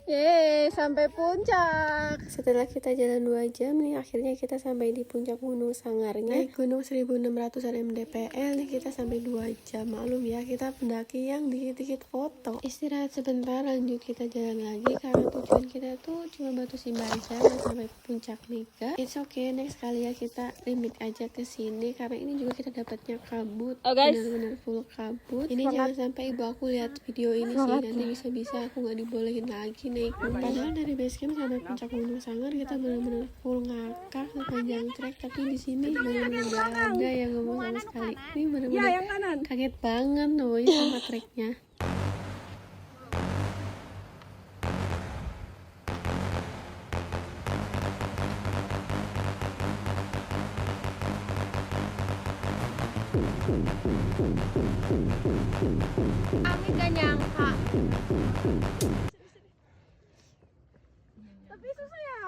Yeay, sampai puncak. Setelah kita jalan 2 jam nih, akhirnya kita sampai di puncak Gunung Sangarnya. Naik gunung 1600 mdpl nih, kita sampai 2 jam. Maklum ya, kita pendaki yang dikit-dikit foto. Istirahat sebentar, lanjut kita jalan lagi. Karena tujuan kita tuh cuma Batu Simba aja, nggak sampai puncak Mega. It's okay, next kali ya kita limit aja ke sini. Karena ini juga kita dapatnya kabut, benar-benar full kabut. Ini jangan sampai ibu aku lihat video ini sih, nanti bisa-bisa aku nggak dibolehin lagi naik gunung. Padahal dari base camp sampai puncak Gunung Sangar kita benar-benar full ngakak sepanjang trek, tapi di sini benar-benar nggak ada yang ngomong sama sekali. Ini benar-benar kaget banget loh sama treknya. Kami gak nyangka. Tapi susah ya.